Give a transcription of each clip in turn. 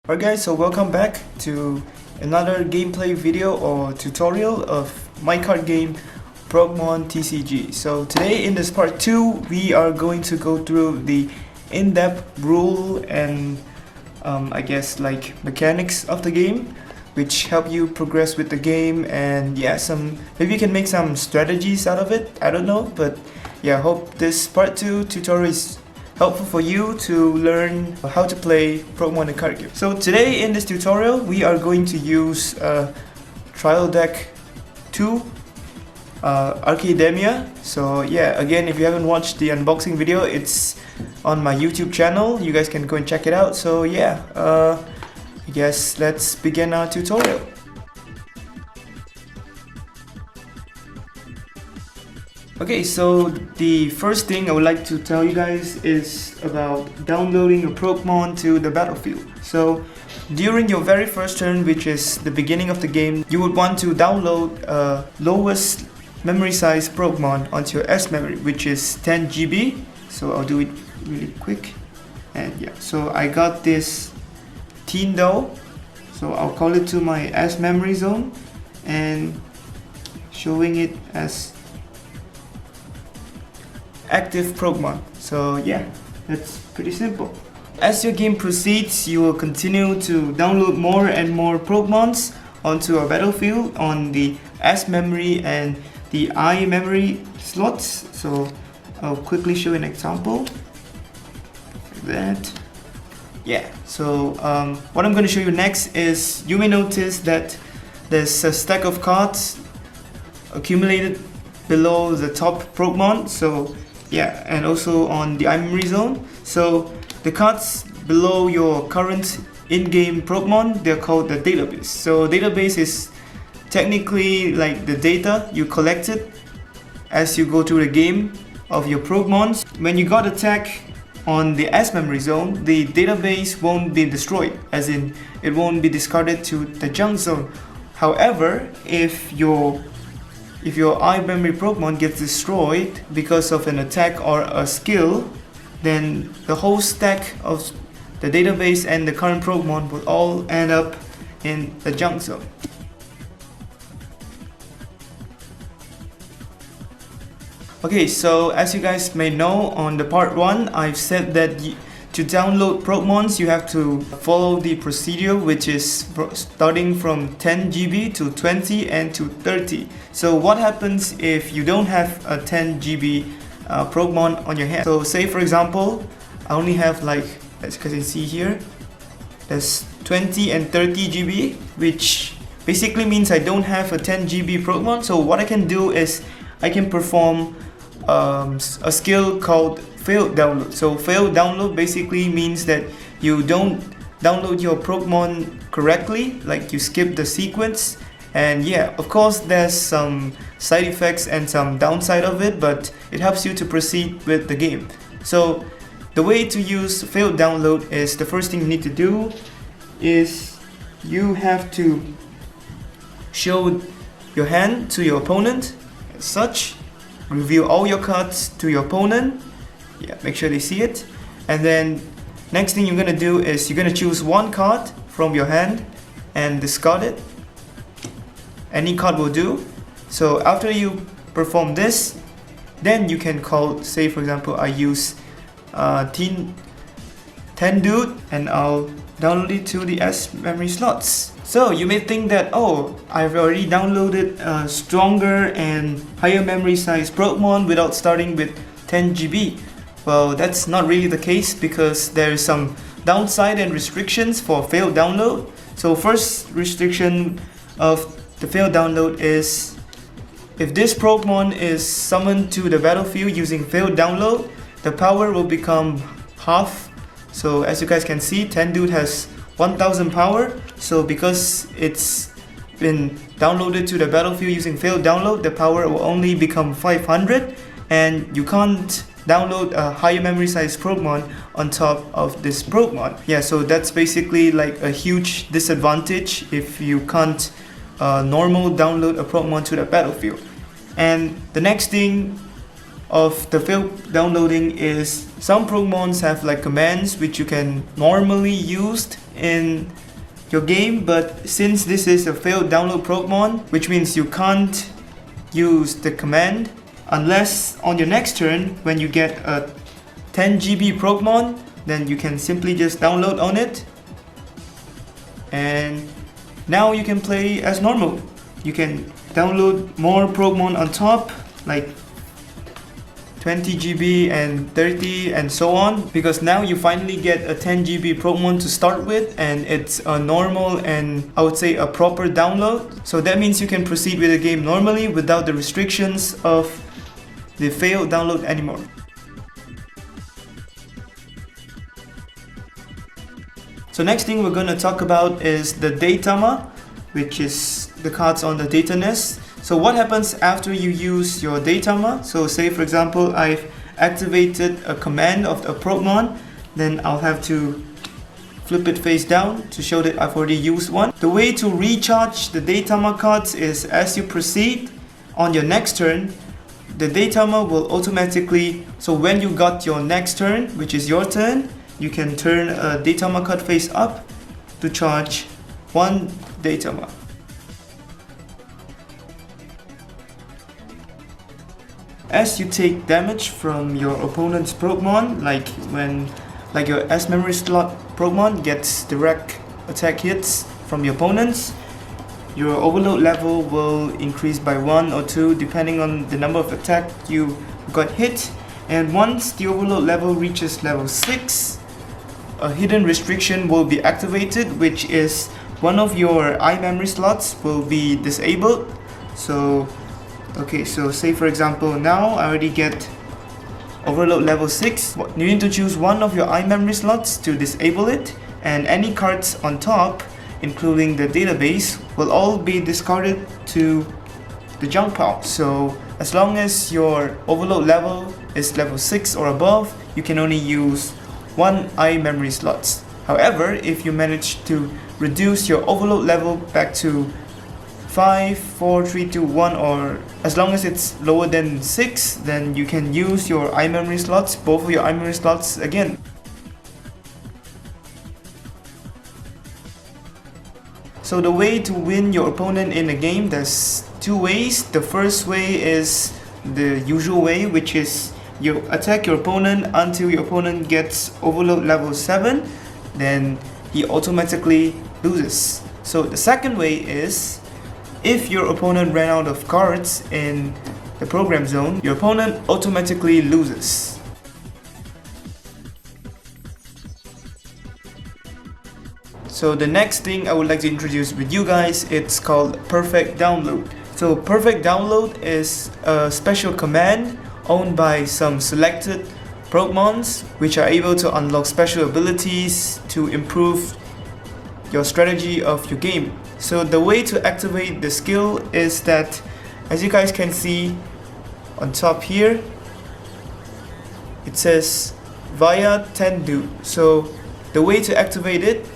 Alright guys, so welcome back to another gameplay video or tutorial of my card game Progmon TCG. So today in this part 2 we are going to go through the in-depth rule and I guess like mechanics of the game, which help you progress with the game, and yeah, maybe you can make some strategies out of it, I don't know, but yeah, I hope this part 2 tutorial is helpful for you to learn how to play Progmon the card game. So today in this tutorial we are going to use Trial Deck 2 Archidemia. So yeah, again, if you haven't watched the unboxing video, it's on my YouTube channel, you guys can go and check it out. So yeah, I guess let's begin our tutorial. Okay, so the first thing I would like to tell you guys is about downloading a Progmon to the battlefield. So during your very first turn, which is the beginning of the game, you would want to download lowest memory size Progmon onto your S memory, which is 10 GB. So I'll do it really quick. And yeah, so I got this Tindo, so I'll call it to my S memory zone and showing it as active Progmon. So yeah, that's pretty simple. As your game proceeds, you will continue to download more and more Progmons onto a battlefield on the S memory and the I memory slots. So I'll quickly show an example like that. Yeah, so what I'm going to show you next is, you may notice that there's a stack of cards accumulated below the top Progmon. So yeah, and also on the iMemory zone. So the cards below your current in-game Progmon, they're called the database. So database is technically like the data you collected as you go through the game of your Progmons. When you got attack on the S memory zone, the database won't be destroyed, as in it won't be discarded to the junk zone. However, if your iMemory Progmon gets destroyed because of an attack or a skill, then the whole stack of the database and the current Progmon will all end up in the junk zone. Okay, so as you guys may know, on the part 1 I've said that to download Progmons you have to follow the procedure, which is starting from 10 GB to 20 and to 30. So what happens if you don't have a 10 GB Progmon on your hand? So say for example, I only have, like, as you can see here, there's 20 and 30 GB, which basically means I don't have a 10 GB Progmon. So what I can do is I can perform a skill called failed download. So failed download basically means that you don't download your Progmon correctly, like you skip the sequence. And yeah, of course there's some side effects and some downside of it, but it helps you to proceed with the game. So the way to use failed download is, the first thing you need to do is you have to show your hand to your opponent as such, reveal all your cards to your opponent. Yeah, make sure they see it. And then next thing you're gonna do is you're gonna choose one card from your hand and discard it. Any card will do. So after you perform this, then you can call, say for example I use 10 dude and I'll download it to the S memory slots. So you may think that, oh, I've already downloaded a stronger and higher memory size Progmon without starting with 10 GB. Well, that's not really the case, because there is some downside and restrictions for failed download. So first restriction of the failed download is, if this Progmon is summoned to the battlefield using failed download, the power will become half. So as you guys can see, 10 dude has 1000 power. So because it's been downloaded to the battlefield using failed download, the power will only become 500, and you can't download a higher memory size Progmon on top of this Progmon. Yeah, so that's basically like a huge disadvantage if you can't normal download a Progmon to the battlefield. And the next thing of the failed downloading is, some Progmons have like commands which you can normally use in your game, but since this is a failed download Progmon, which means you can't use the command unless on your next turn when you get a 10 GB Progmon, then you can simply just download on it, and now you can play as normal. You can download more Progmon on top, like 20 GB and 30 and so on, because now you finally get a 10 GB Progmon to start with, and it's a normal and I would say a proper download. So that means you can proceed with the game normally without the restrictions of the failed download anymore. So next thing we're going to talk about is the Datama, which is the cards on the data nest. So what happens after you use your Datama? So say for example I've activated a command of a Progmon, then I'll have to flip it face down to show that I've already used one. The way to recharge the Datama cards is as you proceed on your next turn, the Datama will automatically, so when you got your next turn, which is your turn, you can turn a Datama card face up to charge one Datama. As you take damage from your opponent's Progmon, like your S memory slot Progmon gets direct attack hits from your opponents, your overload level will increase by 1 or 2 depending on the number of attack you got hit. And once the overload level reaches level 6, a hidden restriction will be activated, which is one of your iMemory slots will be disabled. So say for example now I already get overload level 6. You need to choose one of your iMemory slots to disable it, and any cards on top, including the database, will all be discarded to the junk pile. So as long as your overload level is level 6 or above, you can only use one iMemory slots. However, if you manage to reduce your overload level back to 5, 4, 3, 2, 1, or as long as it's lower than 6, then you can use your iMemory slots, both of your iMemory slots again. So the way to win your opponent in a game, there's two ways. The first way is the usual way, which is you attack your opponent until your opponent gets overload level 7, then he automatically loses. So the second way is, if your opponent ran out of cards in the program zone, your opponent automatically loses. So the next thing I would like to introduce with you guys, it's called Perfect Download. So Perfect Download is a special command owned by some selected Progmons, which are able to unlock special abilities to improve your strategy of your game. So the way to activate the skill is that, as you guys can see on top here, it says via Tendu. So the way to activate it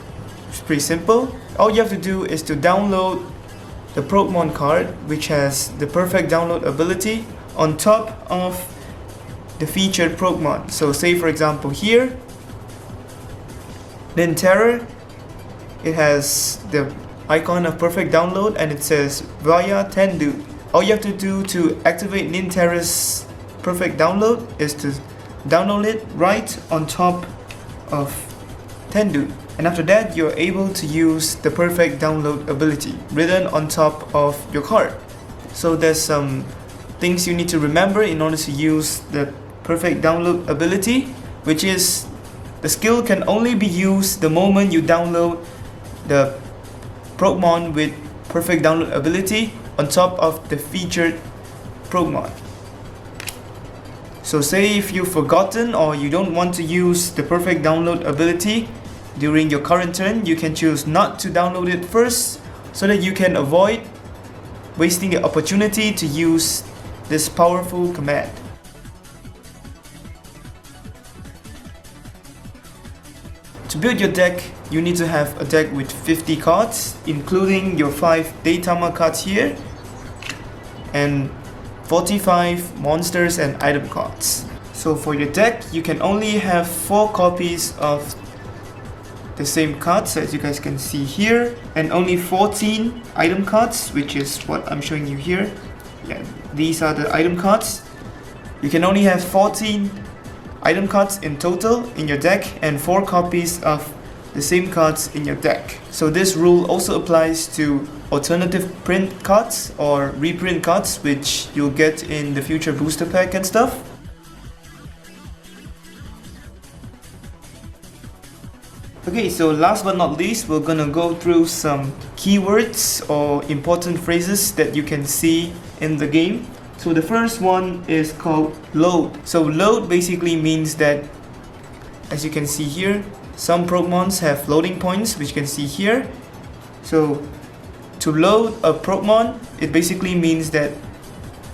is pretty simple. All you have to do is to download the Progmon card, which has the Perfect Download ability on top of the featured Progmon. So say for example here, Ninterror, it has the icon of Perfect Download and it says via Tendu. All you have to do to activate Ninterror's Perfect Download is to download it right on top of Tendu. And after that, you're able to use the Perfect Download ability written on top of your card. So there's some things you need to remember in order to use the Perfect Download ability, which is the skill can only be used the moment you download the Progmon with Perfect Download ability on top of the featured Progmon. So say if you've forgotten or you don't want to use the Perfect Download ability during your current turn, you can choose not to download it first so that you can avoid wasting the opportunity to use this powerful command. To build your deck, you need to have a deck with 50 cards, including your 5 Datama cards here, and 45 monsters and item cards. So for your deck, you can only have 4 copies of the same cards as you guys can see here, and only 14 item cards, which is what I'm showing you here. Yeah, these are the item cards. You can only have 14 item cards in total in your deck and 4 copies of the same cards in your deck. So this rule also applies to alternative print cards or reprint cards, which you'll get in the future booster pack and stuff. Okay, so last but not least, we're gonna go through some keywords or important phrases that you can see in the game. So the first one is called load. So load basically means that, as you can see here, some Progmons have loading points, which you can see here. So to load a Progmon, it basically means that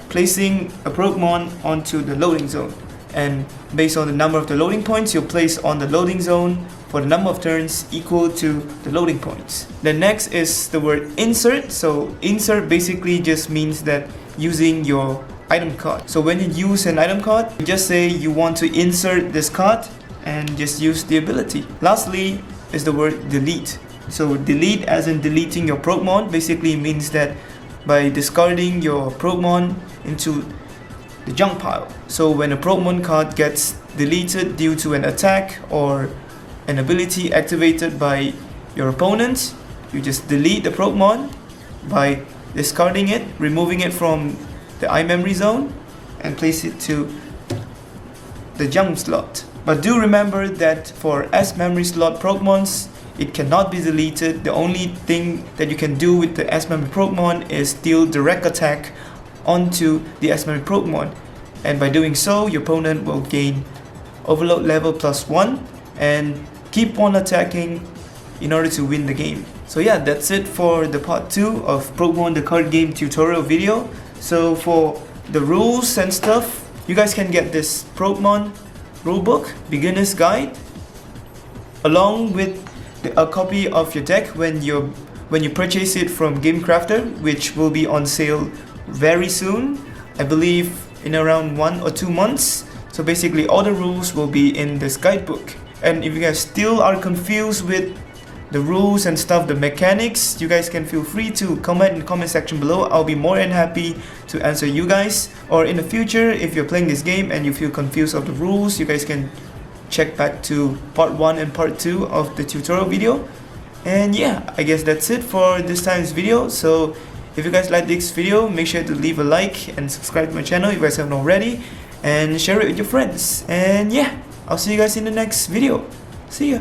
placing a Progmon onto the loading zone. And based on the number of the loading points you place on the loading zone for the number of turns equal to the loading points. The next is the word insert. So insert basically just means that using your item card. So when you use an item card, you just say you want to insert this card and just use the ability. Lastly is the word delete. So delete, as in deleting your Progmon, basically means that by discarding your Progmon into the junk pile. So when a Progmon card gets deleted due to an attack or an ability activated by your opponent, you just delete the Progmon by discarding it, removing it from the iMemory zone and place it to the junk slot. But do remember that for S memory slot Progmons, it cannot be deleted. The only thing that you can do with the S memory Progmon is deal direct attack onto the S memory Progmon, and by doing so your opponent will gain overload level +1 and keep on attacking in order to win the game. So yeah, that's it for the part 2 of Progmon the card game tutorial video. So for the rules and stuff, you guys can get this Progmon rulebook beginner's guide along with a copy of your deck when you purchase it from GameCrafter, which will be on sale very soon, I believe in around 1 or 2 months. So basically all the rules will be in this guidebook. And if you guys still are confused with the rules and stuff, the mechanics, you guys can feel free to comment in the comment section below. I'll be more than happy to answer you guys. Or in the future, if you're playing this game and you feel confused of the rules, you guys can check back to part 1 and part 2 of the tutorial video. And yeah, I guess that's it for this time's video. So if you guys like this video, make sure to leave a like and subscribe to my channel if you guys haven't already, and share it with your friends. And yeah, I'll see you guys in the next video. See ya.